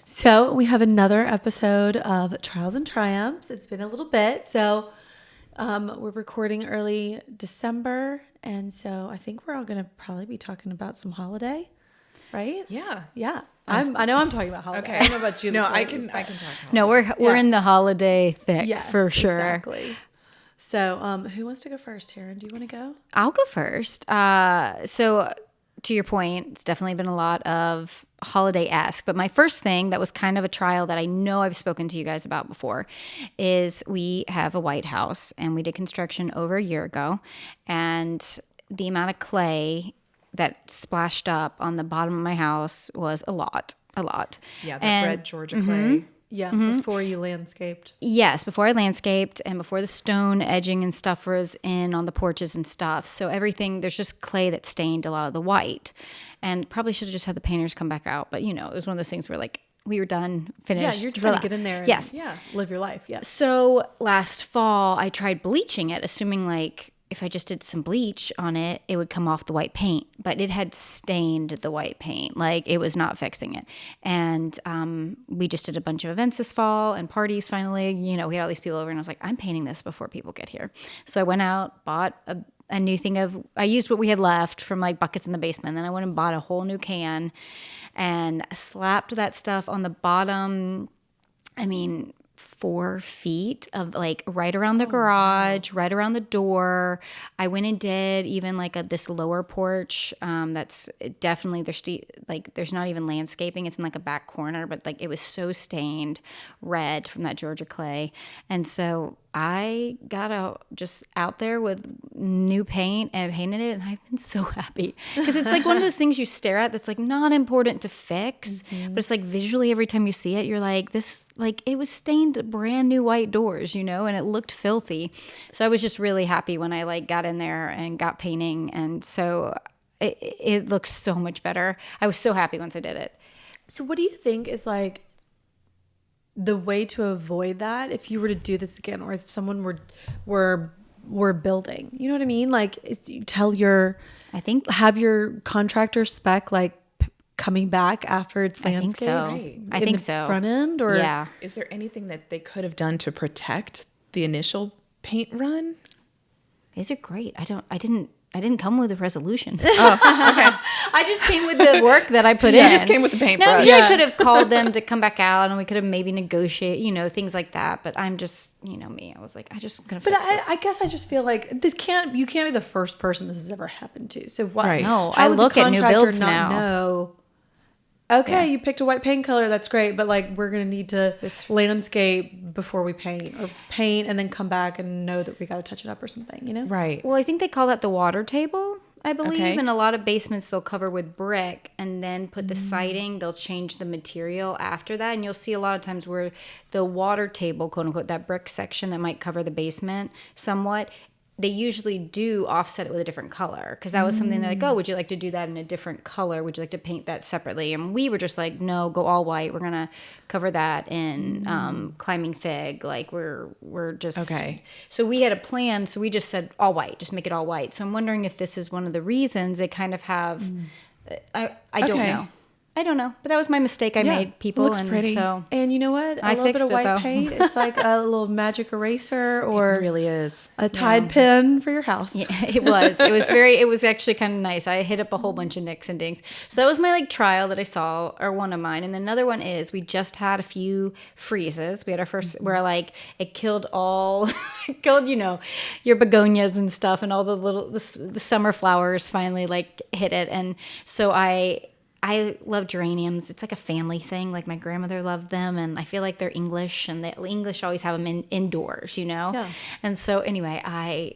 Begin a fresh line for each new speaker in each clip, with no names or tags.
So we have another episode of Trials and Triumphs. It's been a little bit. So we're recording early December. And so I think we're all going to probably be talking about some holiday, right?
Yeah.
Yeah. I know I'm talking about holiday.
Okay.
I don't know about you.
No, I can talk about
No, we're in the holiday thick for sure.
Exactly. So who wants to go first, Taryn? Do you want to go?
I'll go first. So to your point, it's definitely been a lot of holiday-esque. But my first thing that was kind of a trial that I know I've spoken to you guys about before is we have a White House and we did construction over a year ago. And the amount of clay that splashed up on the bottom of my house was a lot.
Yeah, that red Georgia clay.
Yeah, before you landscaped.
Yes, before I landscaped and before the stone edging and stuff was in on the porches and stuff. So everything, there's just clay that stained a lot of the white. And probably should have just had the painters come back out. But, it was one of those things where, we were done, finished.
Yeah, you're trying to get in there and
yes.
Live your life. Yes.
So last fall, I tried bleaching it, assuming, if I just did some bleach on it, it would come off the white paint. But it had stained the white paint. It was not fixing it. And we just did a bunch of events this fall and parties finally. We had all these people over and I was like, I'm painting this before people get here. So I went out, bought a new thing I used what we had left from buckets in the basement. Then I went and bought a whole new can and slapped that stuff on the bottom. 4 feet of right around the garage, right around the door. I went and did even this lower porch. That's definitely there's not even landscaping. It's in a back corner, but it was so stained red from that Georgia clay. And so I got just out there with new paint and painted it, and I've been so happy because it's one of those things you stare at that's not important to fix, but it's visually every time you see it, you're this it was stained brand new white doors, and it looked filthy. So I was just really happy when I got in there and got painting, and so it looks so much better. I was so happy once I did it.
So what do you think is the way to avoid that if you were to do this again, or if someone were building, you know what I mean? You tell have your contractor spec coming back after it's landscaped.
I think so.
Front end, or
yeah.
Is there anything that they could have done to protect the initial paint run?
These are great. I didn't come with a resolution.
Oh, okay.
I just came with the work that I put in.
You just came with the paintbrush.
I could have called them to come back out and we could have maybe negotiate, things like that. But I'm just, me. I was I just going to fix this.
I guess I just feel you can't be the first person this has ever happened to. So what?
Right.
No, I look at new builds now.
Know, okay, you picked a white paint color. That's great. But we're going to need to landscape before we paint, or paint and then come back and know that we got to touch it up or something,
Right.
Well, I think they call that the water table, I believe.
Okay.
In a lot of basements, they'll cover with brick and then put the siding. They'll change the material after that. And you'll see a lot of times where the water table, quote unquote, that brick section that might cover the basement somewhat, they usually do offset it with a different color, because that was something they're would you like to do that in a different color? Would you like to paint that separately? And we were just no, go all white. We're going to cover that in climbing fig. We're just...
Okay.
So we had a plan. So we just said all white, just make it all white. So I'm wondering if this is one of the reasons they kind of have... I don't know. I don't know, but that was my mistake. I made people.
Looks pretty.
So
and you know what? A
I
little bit
fixed
of
it,
white
though.
paint. It's a little magic eraser, or
It really is.
a Tide pen for your house.
yeah, it was. It was actually kind of nice. I hit up a whole bunch of nicks and dings. So that was my trial that I saw, or one of mine. And then another one is we just had a few freezes. We had our first where it killed your begonias and stuff, and all the summer flowers finally hit it. And so I love geraniums. It's a family thing. My grandmother loved them, and I feel they're English, and the English always have them indoors,
Yeah.
And so anyway, I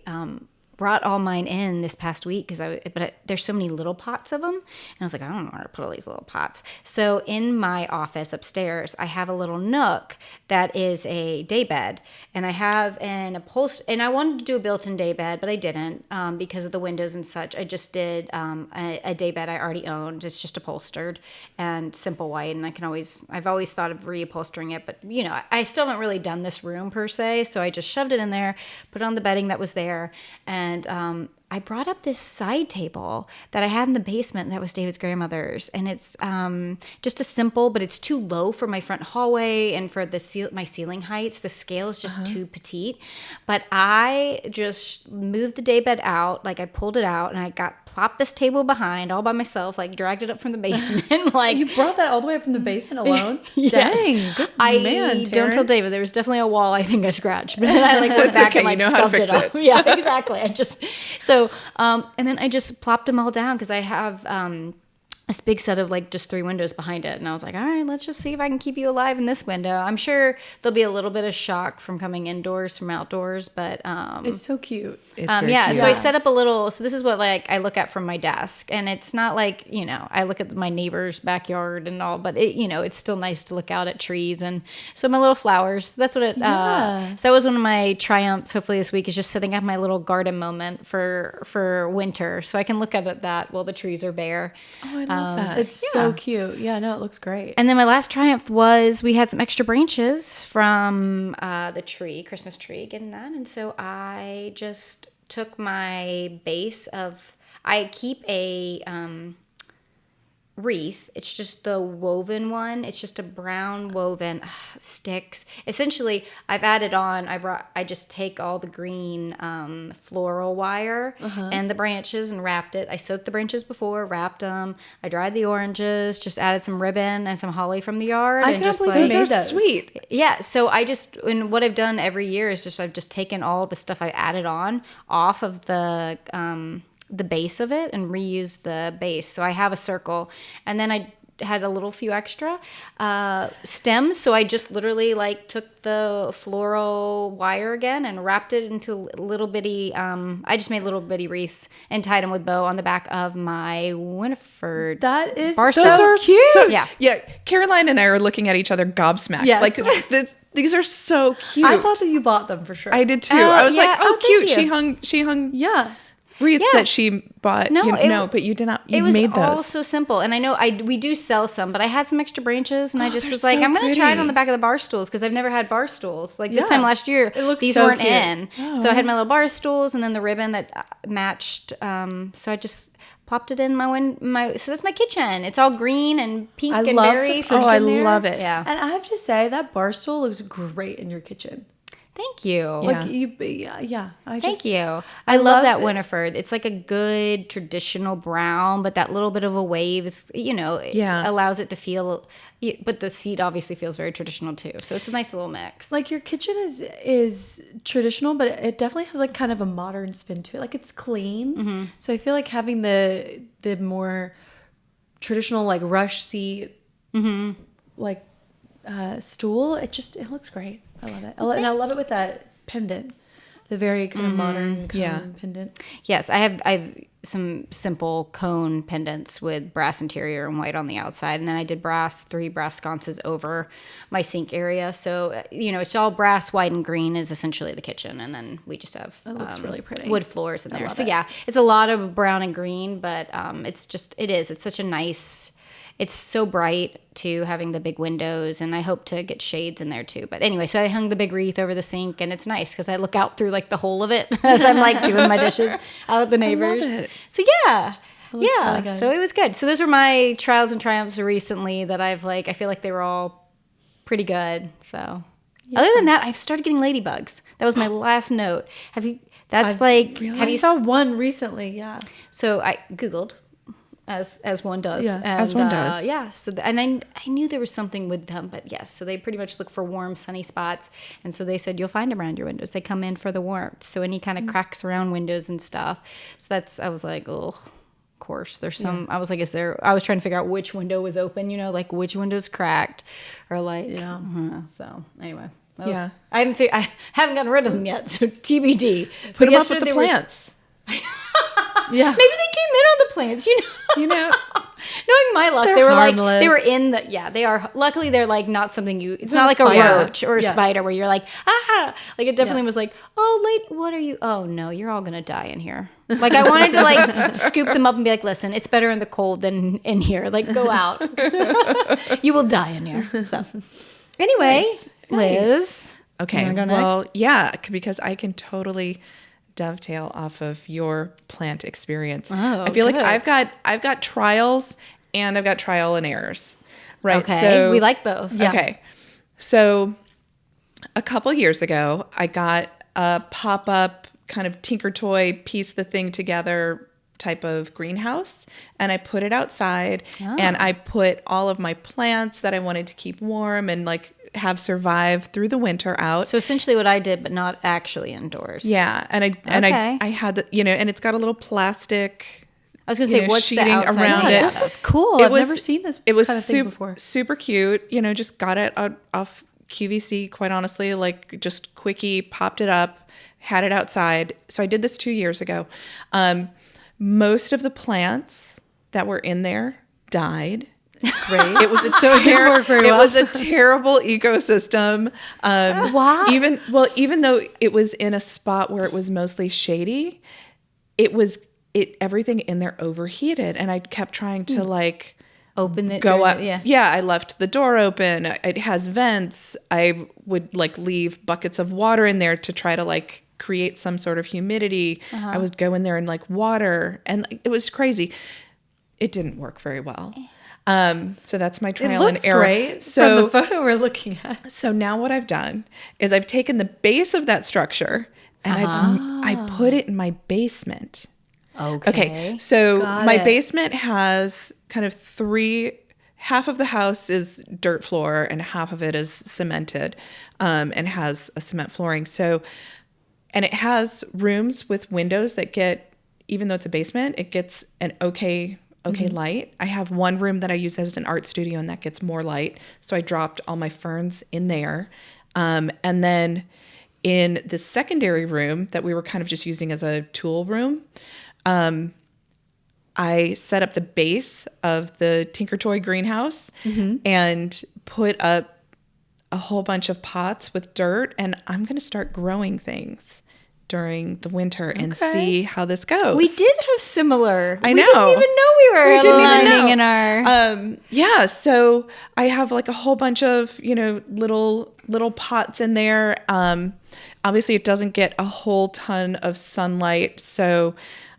brought all mine in this past week but there's so many little pots of them, and I was I don't know where to put all these little pots. So in my office upstairs, I have a little nook that is a day bed, and I have an upholstery, and I wanted to do a built-in day bed, but I didn't because of the windows and such. I just did a day bed I already owned. It's just upholstered and simple white, and I've always thought of reupholstering it, but I still haven't really done this room per se, so I just shoved it in there, put on the bedding that was there, and I brought up this side table that I had in the basement that was David's grandmother's. And it's just a simple, but it's too low for my front hallway and for my ceiling heights. The scale is just too petite. But I just moved the daybed out. Like, I pulled it out and I plopped this table behind all by myself, like dragged it up from the basement. Like,
You brought that all the way up from the basement alone?
yes.
Dang. Good man,
don't
Taryn.
tell David. There was definitely a wall I think I scratched, but then I like went back
okay,
and like
you know how to
scuffed it
fix
up. Yeah, exactly. And then I just plopped them all down because I have this big set of like just 3 windows behind it. And I was like, all right, let's just see if I can keep you alive in this window. I'm sure there'll be a little bit of shock from coming indoors from outdoors, but
It's so cute.
It's very
yeah.
cute.
So I set up a little, so this is what like I look at from my desk, and it's not like, you know, I look at my neighbor's backyard and all, but it, you know, it's still nice to look out at trees. And so my little flowers, that's what it, so that was one of my triumphs hopefully this week, is just setting up my little garden moment for winter. So I can look at that while the trees are bare.
Oh, I love that.
It's so cute. Yeah, no, it looks great.
And then my last triumph was we had some extra branches from the Christmas tree, getting that. And so I just took my base I keep a wreath. It's just the woven one. It's just a brown woven sticks. Essentially, I've added on. I just take all the green floral wire and the branches and wrapped it. I soaked the branches before, wrapped them. I dried the oranges. Just added some ribbon and some holly from the yard.
I
and
can't
just
believe
like,
you made
Those are
those.
sweet.
yeah, so and what I've done every year is just I've just taken all the stuff I added on off of the base of it and reused the base. So I have a circle, and then I had a little few extra stems. So I just literally like took the floral wire again and wrapped it into little bitty. I just made little bitty wreaths and tied them with bow on the back of my Winifred.
That is
Bar
so
stools.
Those are
cute.
so,
Yeah.
yeah. Caroline and I are looking at each other gobsmacked.
Yes.
Like these are so cute.
I thought that you bought them for sure.
I did too. I was
yeah.
like, oh,
Oh, thank
cute.
you.
She hung
Yeah.
wreaths
Yeah.
that she bought.
No,
But you did not. You
It was
made those.
all so simple, and I know we do sell some, but I had some extra branches, and I just
they're
was like,
so
I'm going to try it
pretty.
on the back of the bar stools because I've never had bar stools. Like this
Yeah.
time last year,
It looks
these
so
weren't
cute.
in, so I had my little bar stools and then the ribbon that matched. So I just plopped it in my. So that's my kitchen. It's all green and pink
I
and
love
berry.
the
Oh, I
cushion there.
love it.
Yeah,
And I have to say that bar stool looks great in your kitchen.
thank you.
Like yeah.
Thank you. I love that
it.
Winifred. It's like a good traditional brown, but that little bit of a wave is,
Yeah.
allows it to feel. But the seat obviously feels very traditional too. So it's a nice little mix.
Like your kitchen is traditional, but it definitely has like kind of a modern spin to it. Like it's clean. So I feel like having the more traditional like rush seat, like stool, it looks great. I love it. And I love it with that pendant, the very kind of modern cone pendant.
Yes, I have some simple cone pendants with brass interior and white on the outside, and then I did 3 brass sconces over my sink area. So it's all brass, white, and green is essentially the kitchen, and then we just have
looks really pretty.
wood floors in there.
love
So
it.
yeah, it's a lot of brown and green, but it's such a nice. It's so bright too, having the big windows, and I hope to get shades in there too. But anyway, so I hung the big wreath over the sink, and it's nice because I look out through like the hole of it as I'm like doing my dishes out at the neighbors.
it.
So yeah,
looks
yeah.
really good.
So it was good. So those are my trials and triumphs recently that I feel like they were all pretty good. So other than that, I've started getting ladybugs. That was my last note. Have you? Have
I
you?
saw one recently. Yeah.
So I Googled. As one does.
Yeah,
and,
as one does.
Yeah. So and I knew there was something with them, but yes. So they pretty much look for warm, sunny spots, and so they said you'll find them around your windows. They come in for the warmth. So any kind of cracks around windows and stuff. So I was like, oh, of course. There's some. I was like, I was trying to figure out which window was open. Like which window's cracked, or like.
Yeah.
So anyway.
Yeah.
I haven't gotten rid of them yet. So TBD.
Put
But
them up with
yesterday
the
there was-
plants.
Yeah.
Maybe they came in on the plants. Knowing my luck,
They're
they were
harmless.
they were in the, they are, luckily they're like not something it's not
a
like a
spider.
roach or a
Yeah.
spider where you're like, like it definitely
Yeah.
was like, oh, what are you? Oh no, you're all going to die in here. Like I wanted to like scoop them up and be like, listen, it's better in the cold than in here. Like go out. You will die in here. So anyway, Liz.
Okay.
You wanna go
Well,
next?
yeah, because I can totally dovetail off of your plant experience.
Oh,
I feel like
good.
I've got trials and I've got trial and errors. Right.
Okay.
So,
We like both.
Yeah.
Okay. So a couple years ago, I got a pop-up kind of tinker toy, piece the thing together type of greenhouse, and I put it outside and I put all of my plants that I wanted to keep warm and like have survive through the winter out.
So essentially what I did, but not actually indoors.
Yeah. And I had the, and it's got a little plastic,
I was going to say, what's the
sheeting
outside
around
look
it.
of
This is cool. I've never seen this
It was
kind of thing before.
super cute. Just got it off QVC, quite honestly, like just quickie, popped it up, had it outside. So I did this 2 years ago. Most of the plants that were in there died.
Great.
It was a
So it didn't work very well.
It was a terrible ecosystem.
Why?
Even though it was in a spot where it was mostly shady, everything in there overheated, and I kept trying to like
Open it.
go
during
up.
the- yeah.
I left the door open. It has vents. I would like leave buckets of water in there to try to like create some sort of humidity. I would go in there and like water, and like, it was crazy. It didn't work very well. So that's my
It
trial
looks
and error.
great
So
from the photo we're looking at.
so now what I've done is I've taken the base of that structure and I put it in my basement. Okay. So
Got
my
it.
basement has kind of half of the house is dirt floor and half of it is cemented, and has a cement flooring. So, and it has rooms with windows that get, even though it's a basement, it gets an okay light. I have one room that I use as an art studio and that gets more light. So I dropped all my ferns in there. And then in the secondary room that we were kind of just using as a tool room, I set up the base of the Tinker Toy greenhouse and put up a whole bunch of pots with dirt, and I'm going to start growing things during the winter and see how this goes.
We did have similar.
I
We
know.
didn't even know we were
We didn't even
aligning
know.
in our.
Yeah, so I have like a whole bunch of, little pots in there. Obviously it doesn't get a whole ton of sunlight. So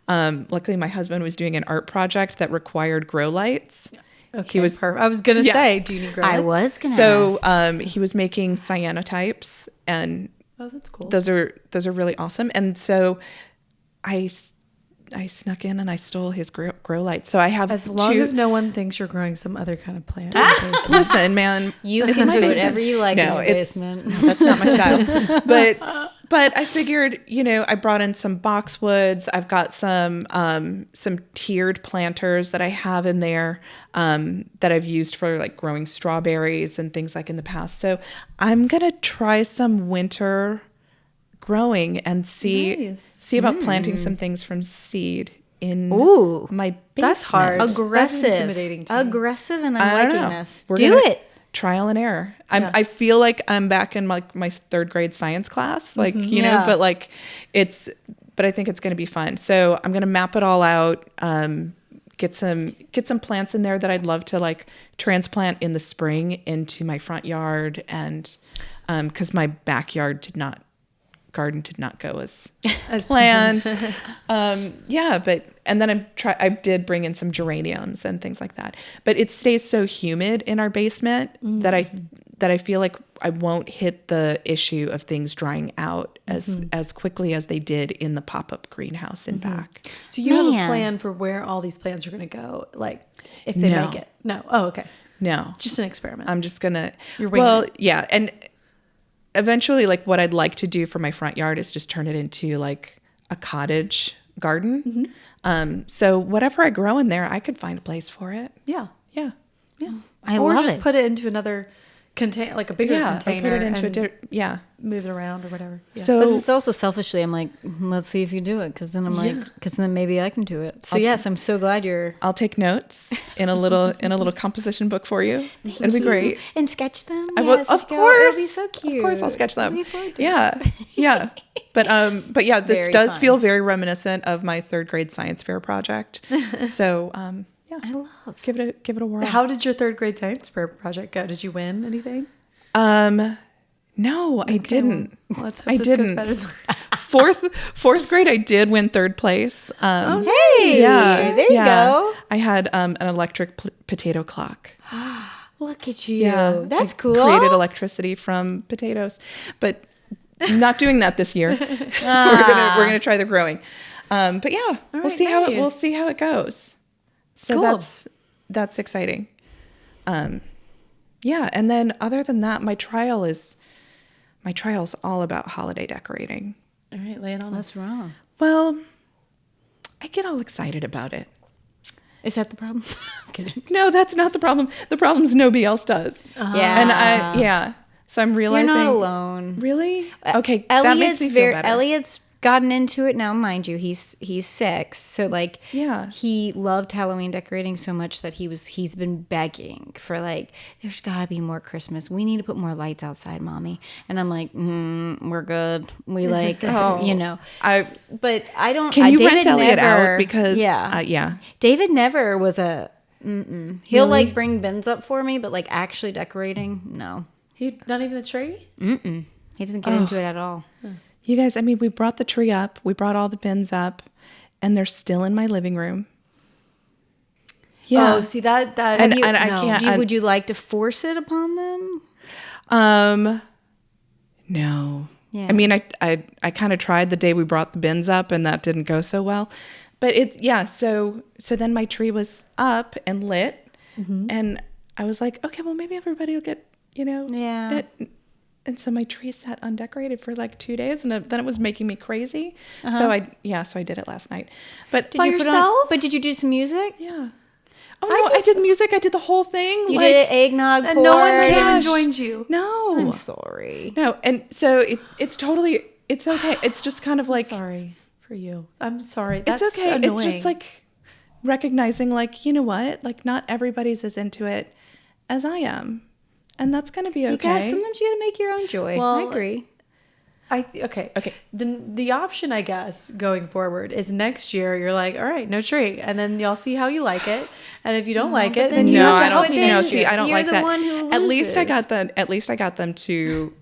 luckily my husband was doing an art project that required grow lights.
Okay,
He was
perfect. I was gonna say, do you need grow
I
lights?
was gonna
So
ask.
he was making cyanotypes, and
Oh, that's cool.
those are really awesome. And so I snuck in and I stole his grow lights. So I have
As long
two.
as no one thinks you're growing some other kind of plant.
Listen, man,
You
it's
can
my
do
basement.
whatever you like in
No,
your
it's-
basement.
That's not my style. But I figured, I brought in some boxwoods. I've got some tiered planters that I have in there that I've used for like growing strawberries and things like in the past. So I'm gonna try some winter growing and see
Nice.
about planting some things from seed in
Ooh.
my basement.
That's hard.
Aggressive.
That's intimidating to me.
Aggressive, and
I
I'm
don't
liking
know.
this.
We're
Do
gonna-
it.
Trial and error.
Yeah.
I feel like I'm back in my third grade science class, like,
Yeah.
but like but I think it's going to be fun. So I'm going to map it all out, get some plants in there that I'd love to like transplant in the spring into my front yard. And, cause my backyard garden did not go as planned. And then I did bring in some geraniums and things like that, but it stays so humid in our basement that I feel like I won't hit the issue of things drying out as quickly as they did in the pop-up greenhouse in back.
So you have a
Man.
plan for where all these plants are going to go, like if they
No.
make it? No. Oh, okay.
No,
Just an experiment.
I'm just gonna,
You're winging it.
yeah. And eventually, like what I'd like to do for my front yard is just turn it into like a cottage garden. So whatever I grow in there, I could find a place for it.
yeah.
Yeah.
Yeah.
I
or
love
just
it.
put it into another contain, like a bigger
Yeah. Or
container,
put it into
and
yeah.
move it around or whatever. Yeah.
So
But it's also selfishly, I'm like, let's see if you do it, because then I'm like, because then maybe I can do it. So yes, I'm so glad you're.
I'll take notes in a little composition book for you. It'll be great.
And sketch them.
I will,
Yes,
of
as you go.
course.
It'll be so cute.
Of course, I'll sketch them.
Looking forward to it.
Yeah. But yeah, this
Very
does
fun.
feel very reminiscent of my third grade science fair project. So yeah,
I love.
give it a whirl.
How did your third grade science fair project go? Did you win anything?
No, I didn't.
Well, let's hope
I
this
didn't.
goes better than
fourth grade, I did win third place.
Hey, there you go.
I had an electric potato clock.
Look at you.
Yeah,
That's
I
cool.
Created electricity from potatoes, but not doing that this year. We're gonna try the growing. But yeah, we'll see how it goes. So
Cool.
that's exciting. Yeah, and then other than that, my trial's all about holiday decorating.
All right, lay it on us.
What's wrong?
Well, I get all excited about it.
Is that the problem? I'm kidding.
No, that's not the problem. The problem's nobody else does.
Yeah.
And so I'm realizing
You're not alone.
Really? Okay, that makes me feel better.
Elliot's gotten into it now, mind you. He's 6, so like
Yeah.
he loved Halloween decorating so much that he's been begging for like there's got to be more Christmas. We need to put more lights outside, mommy. And I'm like, we're good. We like you know. But I don't.
Can you
David
rent Elliot
never,
out because
yeah. David never was a. He'll like bring bins up for me, but like actually decorating, no.
He not even the tree?
He doesn't get into it at all.
You guys, I mean, we brought the tree up, we brought all the bins up, and they're still in my living room. Yeah.
Oh, see that
And I can't.
Would you like to force it upon them?
No.
Yeah.
I mean, I kind of tried the day we brought the bins up, and that didn't go so well. But so then my tree was up and lit, and I was like, okay, well, maybe everybody will get,
Yeah.
And so my tree sat undecorated for like 2 days, and then it was making me crazy. So I did it last night. But
By yourself?
But did you do some music?
Yeah. Oh no, I did music. I did the whole thing.
You did it eggnog
and
pour.
no one came
Gosh.
and joined you.
No.
I'm sorry.
No, and so it's okay. It's just kind of like
Sorry for you. I'm sorry.
it's
That's
okay.
annoying.
It's just like recognizing, like, you know what? Like, not everybody's as into it as I am, and that's gonna be okay.
Sometimes you gotta make your own joy.
Well,
I agree.
Okay.
Okay.
The option, I guess, going forward is next year you're like, all right, no tree, and then y'all see how you like it, and if you don't like it, then you
No,
have to
I
help
don't.
me
No,
next
see,
year.
I don't
You're
like
the
that.
one who
At least I
loses.
got them to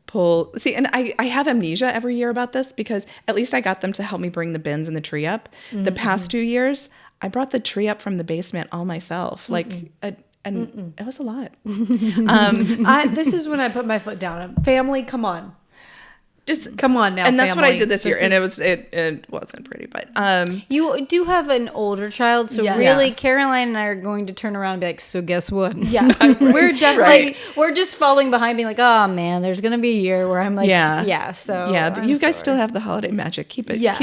pull. See, and I have amnesia every year about this because at least I got them to help me bring the bins and the tree up. The past 2 years, I brought the tree up from the basement all myself. Like, and it was a lot.
This is when I put my foot down. Family, come on. Just come on now.
And that's what I
family.
did this year, and it wasn't pretty, but
You do have an older child, so
Yes.
really,
Yes.
Caroline and I are going to turn around and be like, so guess what?
Yeah, we're definitely.
Right.
We're just falling behind, being like, oh man, there's gonna be a year where I'm like, so I'm
you guys
sorry.
still have the holiday magic. Keep it
Yeah.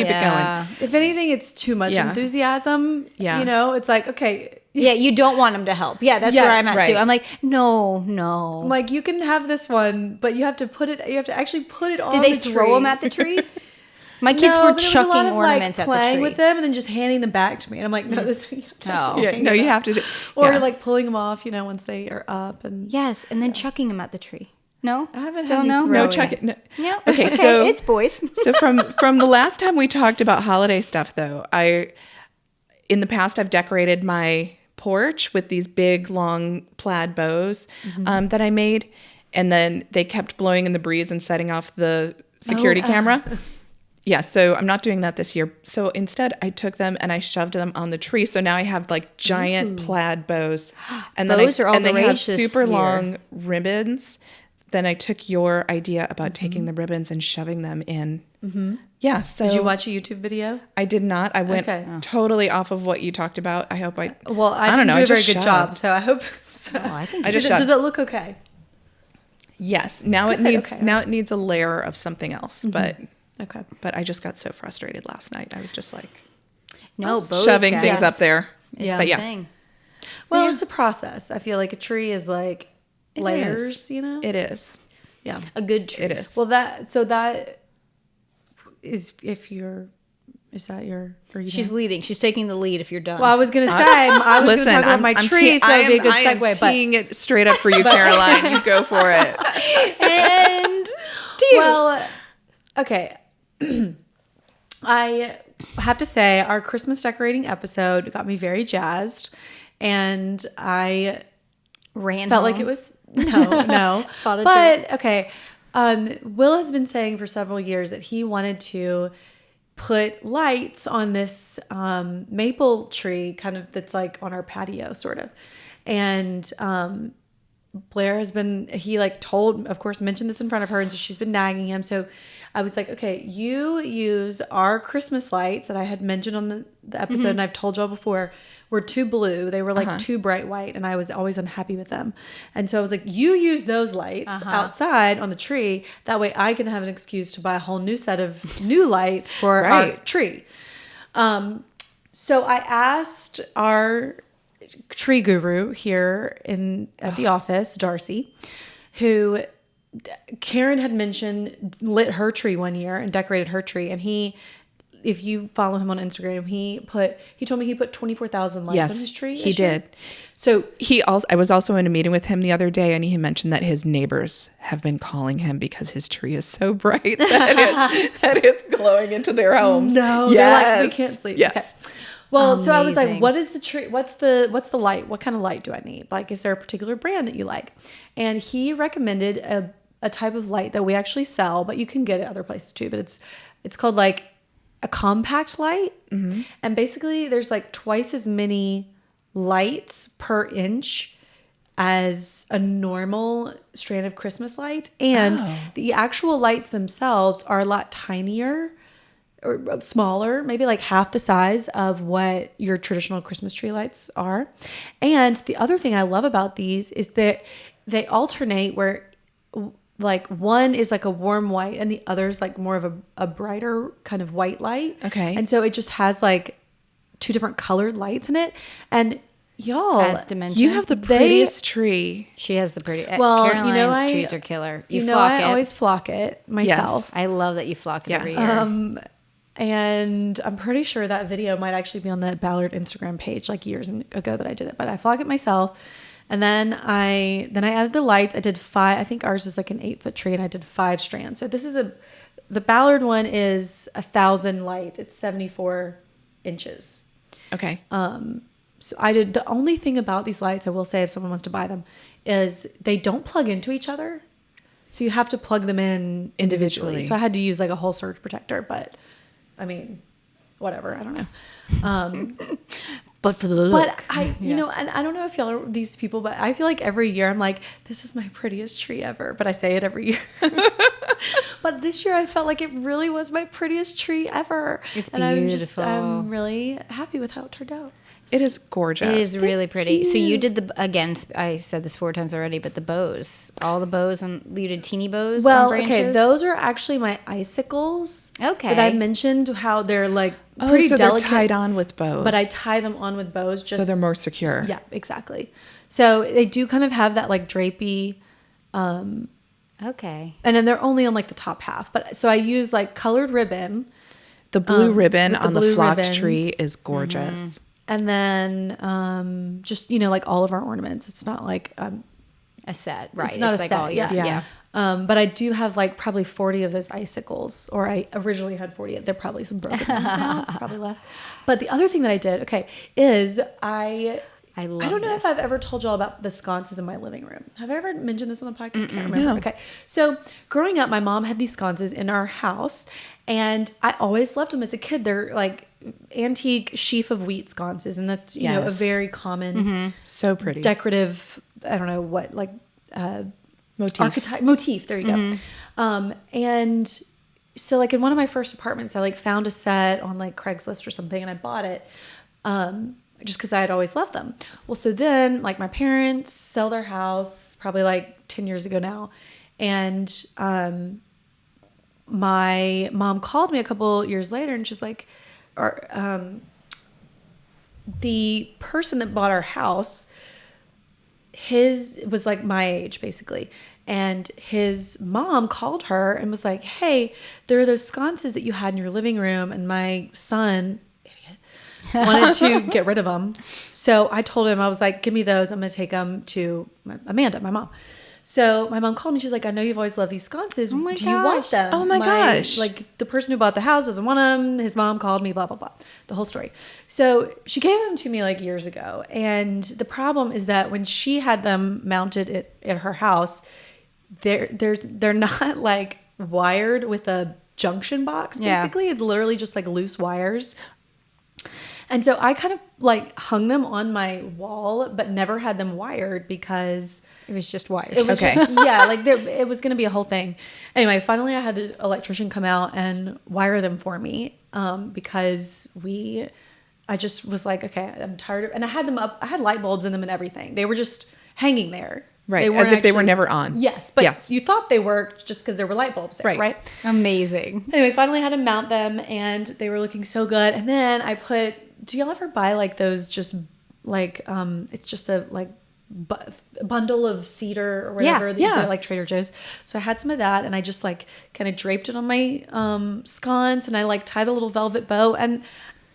going.
If anything, it's too much
Yeah.
enthusiasm.
Yeah.
It's like, okay.
Yeah, you don't want them to help. Yeah, that's
Yeah,
where I'm at
right.
too. I'm like, no.
I'm like, you can have this one, but you have to actually put it on
Did they
the
throw
tree.
them at the tree? My kids were
but there was a
chucking
lot of,
ornaments
like,
at the
playing
tree.
with them and then just handing them back to me. And I'm like, no, this. You have to actually
Yeah,
hang
no,
it
you
up.
have to.
Or
yeah.
like pulling them off, once they are up and.
Yes, and then chucking them at the tree. No,
I haven't
still
had any
no.
throw
No,
it.
check it. No.
No.
Okay, so
it's boys.
So from the last time we talked about holiday stuff, though, in the past I've decorated my porch with these big long plaid bows that I made, and then they kept blowing in the breeze and setting off the security camera. Yeah, so I'm not doing that this year. So instead, I took them and I shoved them on the tree. So now I have like giant plaid bows, and
Bows are all
and
the
they have
rage this
super
year.
long ribbons. Then I took your idea about taking the ribbons and shoving them in. Yeah. So
Did you watch a YouTube video?
I did not. I went
Okay.
totally off of what you talked about. I hope I.
Well, I
don't
didn't
know.
do
I
a very
just
good job,
shoved.
so I hope. So.
I think
I just
does
shoved.
it look okay?
Yes. Now it
Good,
needs
okay.
now it needs a layer of something else.
Okay.
But I just got so frustrated last night. I was just like
No, bows,
shoving
guys.
things up there.
It's
But
the
yeah.
thing.
Well, it's a process. I feel like a tree is like
It
layers,
is.
It
is.
yeah.
A good tree.
It is.
Well, that is is that your?
She's leading. She's taking the lead. If you're done.
Well, I was gonna say I was gonna talk about my tree, so it'd be a good segue. But
teeing it straight up for you, Caroline. You go for it.
and
well, okay. I have to say our Christmas decorating episode got me very jazzed, and I
ran
felt
home.
like it was no.
Fought a
But okay, Will has been saying for several years that he wanted to put lights on this maple tree kind of that's like on our patio sort of. And Blair has been, he like told, of course, mentioned this in front of her, and so she's been nagging him. So I was like, okay, you use our Christmas lights that I had mentioned on the episode, and I've told y'all before, were too blue. They were like too bright white, and I was always unhappy with them. And so I was like, you use those lights outside on the tree. That way I can have an excuse to buy a whole new set of new lights for our tree. So I asked our tree guru here at the office, Darcy, who Karen had mentioned lit her tree one year and decorated her tree. And if you follow him on Instagram, he told me he put 24,000 lights on his tree.
He did.
So
I was also in a meeting with him the other day, and he mentioned that his neighbors have been calling him because his tree is so bright that it's glowing into their homes.
No, they're like, we can't sleep.
Yes.
Okay. Well,
Amazing.
so I was like, what is the tree? What's the light? What kind of light do I need? Like, is there a particular brand that you like? And he recommended a type of light that we actually sell, but you can get it other places too. But it's called like a compact light. Mm-hmm. And basically there's like twice as many lights per inch as a normal strand of Christmas lights. And the actual lights themselves are a lot tinier or smaller, maybe like half the size of what your traditional Christmas tree lights are. And the other thing I love about these is that they alternate where like one is like a warm white and the other is like more of a brighter kind of white light.
Okay.
And so it just has like two different colored lights in it. And y'all,
adds dimension.
You have the prettiest tree.
She has the pretty.
Well,
Caroline's trees are killer. You
know,
flock
I
it.
always flock it myself.
I love that you flock it every year.
And I'm pretty sure that video might actually be on the Ballard Instagram page like years ago that I did it, but I flock it myself. And then I added the lights. I did 5, I think ours is like an 8-foot tree, and I did 5 strands. So this is the Ballard one is 1,000 lights. It's 74 inches.
Okay.
So I did, the only thing about these lights, I will say if someone wants to buy them, is they don't plug into each other. So you have to plug them in individually. So I had to use like a whole surge protector, but I mean, whatever. I don't know.
But for the look.
But you know, and I don't know if y'all are these people, but I feel like every year I'm like, this is my prettiest tree ever. But I say it every year. But this year I felt like it really was my prettiest tree ever.
It's
and
beautiful.
I'm really happy with how it turned out.
It is gorgeous.
It is really pretty. So you did I said this 4 times already, but the bows, all the bows, and you did teeny bows on branches?
Okay, those are actually my icicles.
Okay.
That I mentioned how they're like pretty
so
delicate.
they're tied on with bows.
But I tie them on with bows just
so they're more secure.
Yeah, exactly. So they do kind of have that like drapey.
Okay.
And then they're only on like the top half. But so I use like colored ribbon.
The blue ribbon
with the
on the
blue
flocked
ribbons.
tree is gorgeous.
Mm-hmm. And then just, you know, like all of our ornaments. It's not like
A set, right?
It's not a
like
set,
all your,
yeah. But I do have like probably 40 of those icicles, or I originally had 40. There are probably some broken ones now. It's probably less. But the other thing that I did, is I don't know if I've ever told y'all about the sconces in my living room. Have I ever mentioned this on the podcast? I can't remember.
No.
Okay. So growing up, my mom had these sconces in our house, and I always loved them as a kid. They're like antique sheaf of wheat sconces, and that's you know a very common,
So pretty,
decorative. I don't know what like motif. There you go. And so like in one of my first apartments, I like found a set on like Craigslist or something, and I bought it. Just because I had always loved them. Well, so then like my parents sell their house probably like 10 years ago now. And my mom called me a couple years later, and she's like, the person that bought our house, his was like my age basically. And his mom called her and was like, hey, there are those sconces that you had in your living room, and my son wanted to get rid of them. So I told him, I was like, give me those. I'm going to take them to Amanda, my mom. So my mom called me. She's like, I know you've always loved these sconces. Do you want them?
Oh my gosh.
Like the person who bought the house doesn't want them. His mom called me, blah, blah, blah. The whole story. So she gave them to me like years ago. And the problem is that when she had them mounted at her house, they're not like wired with a junction box. Basically, it's literally just like loose wires. And so I kind of like hung them on my wall, but never had them wired because
It was just wires.
it was just, yeah, like it was going to be a whole thing. Anyway, finally I had the electrician come out and wire them for me because I just was like, okay, I'm tired of, and I had them up. I had light bulbs in them and everything. They were just hanging there.
Right. As if they were never on.
Yes. But you thought they worked just because there were light bulbs there. Right.
Amazing.
Anyway, finally had to mount them and they were looking so good. And then I do y'all ever buy like those just like, it's just a like bundle of cedar or whatever that you get at like Trader Joe's. So I had some of that and I just like kind of draped it on my sconce and I like tied a little velvet bow and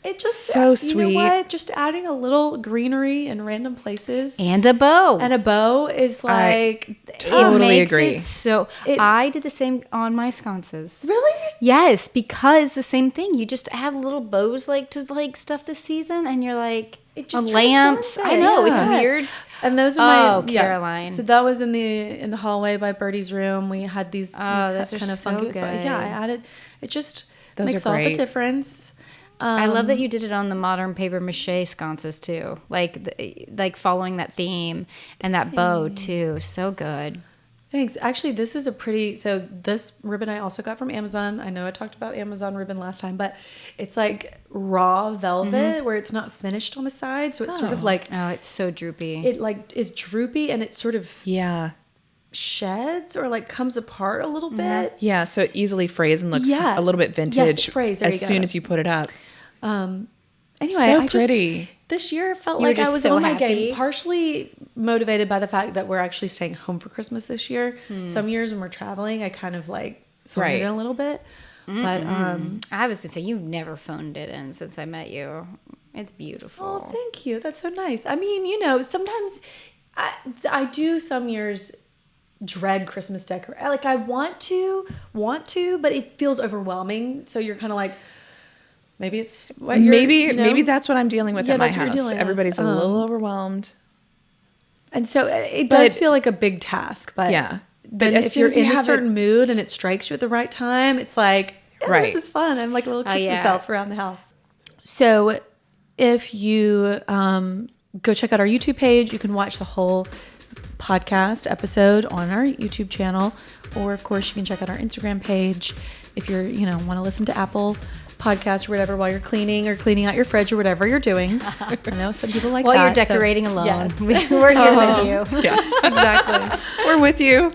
it just
so sweet.
You know what? Just adding a little greenery in random places
And a bow.
and a bow is like
totally
makes
agree.
It so I did the same on my sconces.
Really?
Yes, because the same thing. You just add little bows like to like stuff this season, and you're like
It just
lamps.
transforms it.
I know
Yes.
it's weird.
And those are my
Caroline.
So that was in the hallway by Birdie's room. We had these
those are
kind of
so
funky.
good.
So yeah, I added. It just
Those
makes
are
all the
great.
difference.
I love that you did it on the modern paper mache sconces too, like following that theme and that bow too. So good.
Thanks. Actually, this is this ribbon I also got from Amazon. I know I talked about Amazon ribbon last time, but it's like raw velvet where it's not finished on the side. So it's sort of like,
Oh, it's so droopy.
it like is droopy and it sort of
Yeah.
sheds or like comes apart a little bit.
Yeah. So it easily frays and looks
Yeah.
a little bit vintage
Yes, frays. There
as
you
soon
go.
as you put it up.
Anyway,
So
I just
pretty.
this year felt
You were
like I
just
was
so
on my
happy.
game, partially motivated by the fact that we're actually staying home for Christmas this year. Some years when we're traveling, I kind of like phoned it in a little bit. But
I was gonna say you've never phoned it in since I met you. It's beautiful.
oh, thank you. That's so nice. I mean, sometimes I do some years dread Christmas decor. Like I want to, but it feels overwhelming. So you're kind of like, maybe it's what you're,
maybe that's what I'm dealing with
Yeah,
at my
that's what you're
house.
dealing with.
Everybody's a little overwhelmed.
And so it does feel like a big task, but
Yeah.
But
as
if
soon
you're
as you
in a
have
certain mood and it strikes you at the right time, it's like,
Right.
this is fun. I'm like a little Christmas
yeah.
elf around the house. So if you go check out our YouTube page, you can watch the whole podcast episode on our YouTube channel, or of course you can check out our Instagram page if you're want to listen to Apple Podcasts or whatever while you're cleaning or cleaning out your fridge or whatever you're doing. I know some people like
While
that.
you're decorating
so,
alone,
yes.
we're here with you.
Yeah.
Exactly.
We're with you.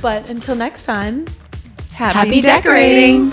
But until next time,
Happy decorating.